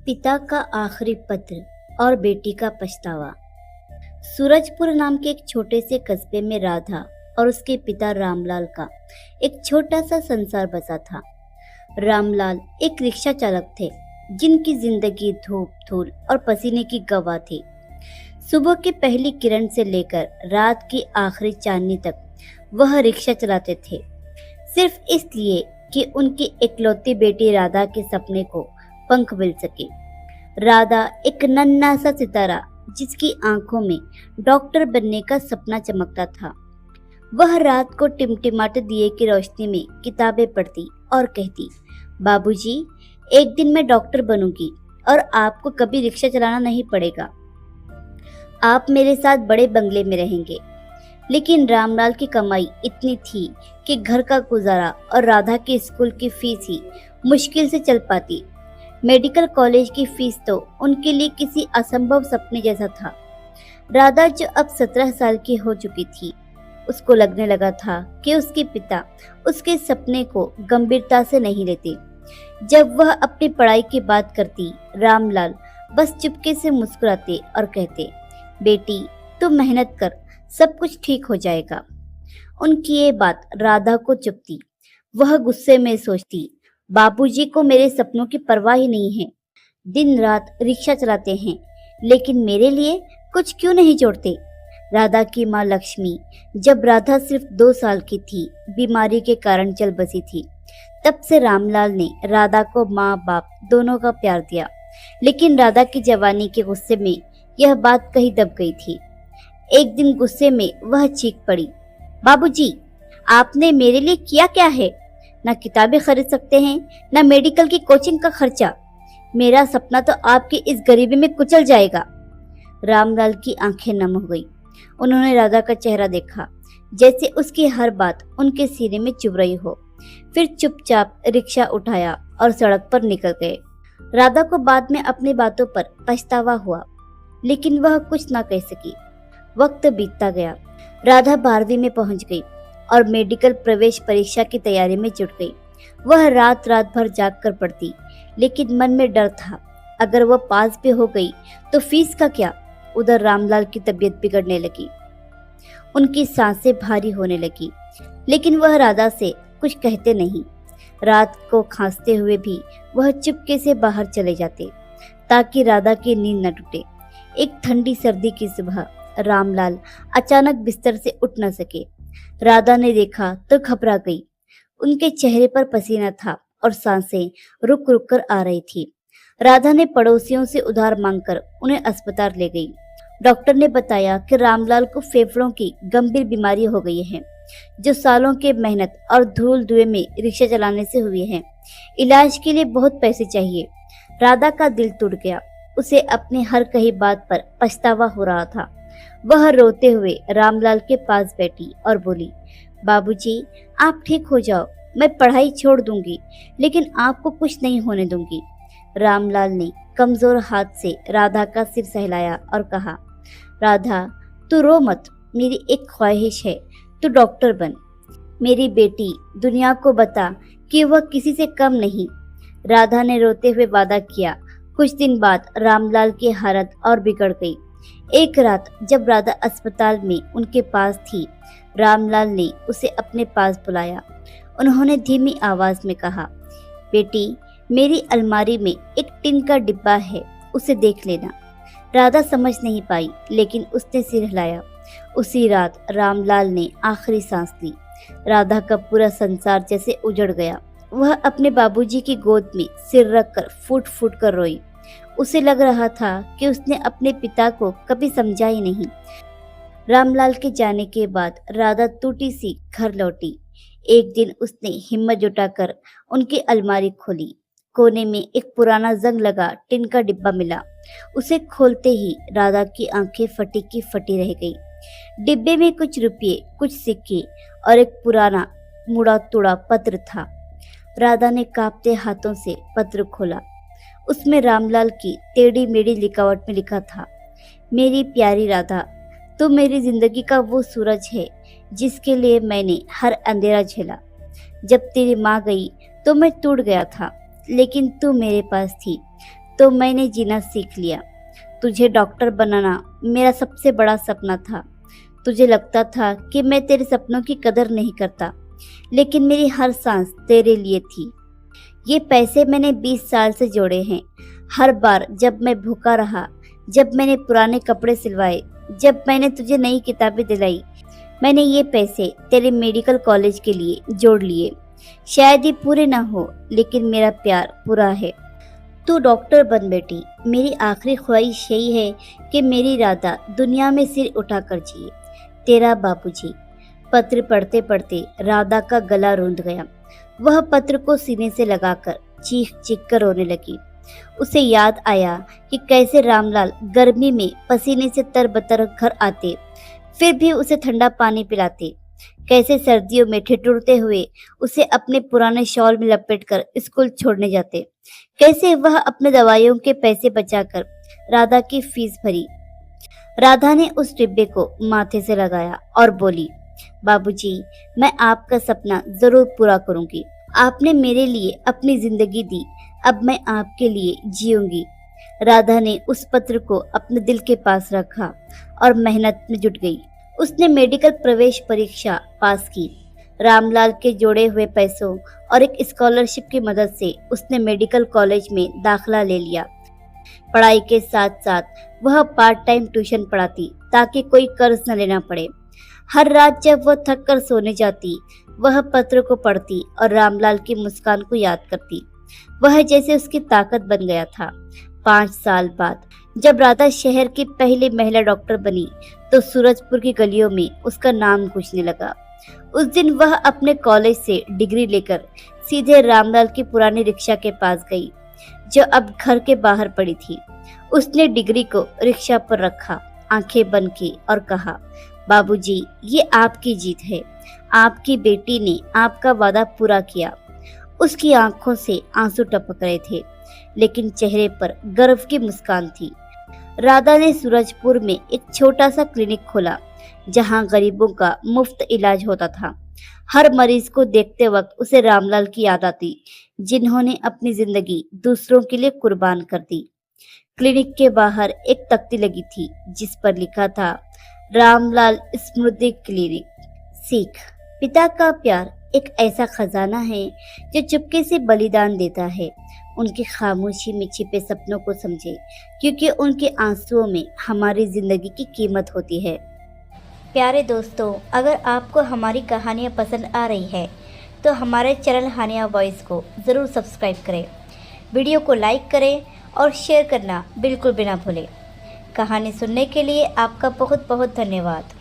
पिता का आखिरी पत्र और बेटी का पछतावा। सूरजपुर नाम के एक छोटे से कस्बे में राधा और उसके पिता रामलाल का एक छोटा सा संसार बसा था। रामलाल एक रिक्शा चालक थे जिनकी जिंदगी धूप धूल और पसीने की गवाह थी। सुबह की पहली किरण से लेकर रात की आखिरी चांदनी तक वह रिक्शा चलाते थे, सिर्फ इसलिए कि उनकी इकलौती बेटी राधा के सपने को पंख मिल सके। राधा एक नन्हा सा सितारा जिसकी आंखों में डॉक्टर बनने का सपना चमकता था। वह रात को टिमटिमाते दिए की रोशनी में किताबें पढ़ती और कहती, बाबूजी, एक दिन मैं डॉक्टर बनूंगी और आपको कभी रिक्शा चलाना नहीं पड़ेगा। आप मेरे साथ बड़े बंगले में रहेंगे। लेकिन रामलाल की कमाई इतनी थी कि घर का गुजारा और राधा के स्कूल की फीस ही मुश्किल से चल पाती। मेडिकल कॉलेज की फीस तो उनके लिए किसी असंभव सपने जैसा था। राधा जो अब 17 साल की हो चुकी थी, उसको लगने लगा था कि उसके पिता उसके सपने को गंभीरता से नहीं लेते। जब वह अपनी पढ़ाई की बात करती, रामलाल बस चुपके से मुस्कुराते और कहते, बेटी तू मेहनत कर, सब कुछ ठीक हो जाएगा। उनकी ये बात राधा को चुभती। वह गुस्से में सोचती, बाबूजी को मेरे सपनों की परवाह ही नहीं है। दिन रात रिक्शा चलाते हैं, लेकिन मेरे लिए कुछ क्यों नहीं जोड़ते। राधा की माँ लक्ष्मी जब राधा सिर्फ 2 साल की थी, बीमारी के कारण चल बसी थी। तब से रामलाल ने राधा को माँ बाप दोनों का प्यार दिया। लेकिन राधा की जवानी के गुस्से में यह बात कहीं दब गई थी। एक दिन गुस्से में वह चीख पड़ी, बाबूजी, आपने मेरे लिए किया क्या है? ना किताबें खरीद सकते हैं, ना मेडिकल की कोचिंग का खर्चा। मेरा सपना तो आपकी इस गरीबी में कुचल जाएगा। रामलाल की आंखें नम हो गई। उन्होंने राधा का चेहरा देखा, जैसे उसकी हर बात उनके सीने में चुभ रही हो। फिर चुपचाप रिक्शा उठाया और सड़क पर निकल गए। राधा को बाद में अपनी बातों पर पछतावा हुआ, लेकिन वह कुछ ना कह सकी। वक्त बीतता गया। राधा 12वीं में पहुंच गई और मेडिकल प्रवेश परीक्षा की तैयारी में जुट गई। वह रात रात भर जाग कर पढ़ती, लेकिन मन में डर था, अगर वह पास भी हो गई तो फीस का क्या। उधर रामलाल की तबीयत बिगड़ने लगी। उनकी सांसें भारी होने लगी, लेकिन वह राधा से कुछ कहते नहीं। रात को खांसते हुए भी वह चुपके से बाहर चले जाते, ताकि राधा की नींद न टूटे। एक ठंडी सर्दी की सुबह रामलाल अचानक बिस्तर से उठ न सके। राधा ने देखा तो घबरा गई। उनके चेहरे पर पसीना था और सांसें रुक रुक कर आ रही थी। राधा ने पड़ोसियों से उधार मांगकर उन्हें अस्पताल ले गई। डॉक्टर ने बताया कि रामलाल को फेफड़ों की गंभीर बीमारी हो गई है, जो सालों के मेहनत और धूल धुएं में रिक्शा चलाने से हुई है। इलाज के लिए बहुत पैसे चाहिए। राधा का दिल टूट गया। उसे अपनी हर कही बात पर पछतावा हो रहा था। वह रोते हुए रामलाल के पास बैठी और बोली, बाबूजी, आप ठीक हो जाओ, मैं पढ़ाई छोड़ दूंगी, लेकिन आपको कुछ नहीं होने दूंगी। रामलाल ने कमजोर हाथ से राधा का सिर सहलाया और कहा, राधा तू रो मत, मेरी एक ख्वाहिश है, तू डॉक्टर बन। मेरी बेटी, दुनिया को बता कि वह किसी से कम नहीं। राधा ने रोते हुए वादा किया। कुछ दिन बाद रामलाल की हालत और बिगड़ गई। एक रात जब राधा अस्पताल में उनके पास थी, रामलाल ने उसे अपने पास बुलाया। उन्होंने धीमी आवाज में कहा, बेटी, मेरी अलमारी में एक टिन का डिब्बा है, उसे देख लेना। राधा समझ नहीं पाई, लेकिन उसने सिर हिलाया। उसी रात रामलाल ने आखिरी सांस ली। राधा का पूरा संसार जैसे उजड़ गया। वह अपने बाबूजी की गोद में सिर रखकर फूट फूट कर रोई। उसे लग रहा था कि उसने अपने पिता को कभी समझा ही नहीं। रामलाल के जाने के बाद राधा टूटी सी घर लौटी। एक दिन उसने हिम्मत जुटाकर उनकी अलमारी खोली। कोने में एक पुराना जंग लगा टिन का डिब्बा मिला। उसे खोलते ही राधा की आंखें फटी की फटी रह गई। डिब्बे में कुछ रुपये, कुछ सिक्के और एक पुराना मुड़ा तुड़ा पत्र था। राधा ने कांपते हाथों से पत्र खोला। उसमें रामलाल की टेढ़ी मेढ़ी लिखावट में लिखा था, मेरी प्यारी राधा, तू मेरी जिंदगी का वो सूरज है जिसके लिए मैंने हर अंधेरा झेला। जब तेरी माँ गई तो मैं टूट गया था, लेकिन तू मेरे पास थी। तो मैंने जीना सीख लिया। तुझे डॉक्टर बनाना मेरा सबसे बड़ा सपना था। तुझे लगता था कि मैं तेरे सपनों की कदर नहीं करता, लेकिन मेरी हर सांस तेरे लिए थी। ये पैसे मैंने 20 साल से जोड़े हैं। हर बार जब मैं भूखा रहा, जब मैंने पुराने कपड़े सिलवाए, जब मैंने तुझे नई किताबें दिलाई, मैंने ये पैसे तेरे मेडिकल कॉलेज के लिए जोड़ लिए। शायद ये पूरे ना हो, लेकिन मेरा प्यार पूरा है। तू डॉक्टर बन बेटी। मेरी आखिरी ख्वाहिश यही है कि मेरी राधा दुनिया में सिर उठाकर जिए। तेरा बाबूजी। पत्र पढ़ते पढ़ते राधा का गला रूंध गया। वह पत्र को सीने से लगाकर चीख चीख कर रोने लगी। उसे याद आया कि कैसे रामलाल गर्मी में पसीने से तरबतर घर आते, फिर भी उसे ठंडा पानी पिलाते। कैसे सर्दियों में ठिठुरते हुए उसे अपने पुराने शॉल में लपेटकर स्कूल छोड़ने जाते। कैसे वह अपने दवाइयों के पैसे बचाकर राधा की फीस भरी। राधा ने उस डिब्बे को माथे से लगाया और बोली, बाबूजी, मैं आपका सपना जरूर पूरा करूंगी। आपने मेरे लिए अपनी जिंदगी दी, अब मैं आपके लिए जीऊंगी। राधा ने उस पत्र को अपने दिल के पास रखा और मेहनत में जुट गई। उसने मेडिकल प्रवेश परीक्षा पास की। रामलाल के जोड़े हुए पैसों और एक स्कॉलरशिप की मदद से उसने मेडिकल कॉलेज में दाखिला ले लिया। पढ़ाई के साथ साथ वह पार्ट टाइम ट्यूशन पढ़ाती ताकि कोई कर्ज न लेना पड़े। हर रात जब वह थक कर सोने जाती, वह पत्र को पढ़ती और रामलाल की मुस्कान को याद करती। वह जैसे उसकी ताकत बन गया था। 5 साल बाद जब राधा शहर की पहली महिला डॉक्टर बनी, तो सूरजपुर की गलियों में उसका नाम गूंजने लगा। उस दिन वह अपने कॉलेज से डिग्री लेकर सीधे रामलाल की पुरानी रिक्शा के पास गई, जो अब घर के बाहर पड़ी थी। उसने डिग्री को रिक्शा पर रखा, आंखें बंद की और कहा, बाबूजी, ये आपकी जीत है। आपकी बेटी ने आपका वादा पूरा किया। उसकी आंखों से आंसू टपक रहे थे, लेकिन चेहरे पर गर्व की मुस्कान थी। राधा ने सूरजपुर में एक छोटा सा क्लिनिक खोला, जहां गरीबों का मुफ्त इलाज होता था। हर मरीज को देखते वक्त उसे रामलाल की याद आती, जिन्होंने अपनी जिंदगी दूसरों के लिए कुर्बान कर दी। क्लिनिक के बाहर एक तख्ती लगी थी, जिस पर लिखा था, रामलाल स्मृति क्लिनिक। सीख। पिता का प्यार एक ऐसा खजाना है जो चुपके से बलिदान देता है। उनकी खामोशी में छिपे सपनों को समझे, क्योंकि उनके आंसुओं में हमारी जिंदगी की कीमत होती है। प्यारे दोस्तों, अगर आपको हमारी कहानियाँ पसंद आ रही है तो हमारे चैनल हानिया वॉइस को ज़रूर सब्सक्राइब करें, वीडियो को लाइक करें और शेयर करना बिल्कुल भी ना भूलें। कहानी सुनने के लिए आपका बहुत बहुत धन्यवाद।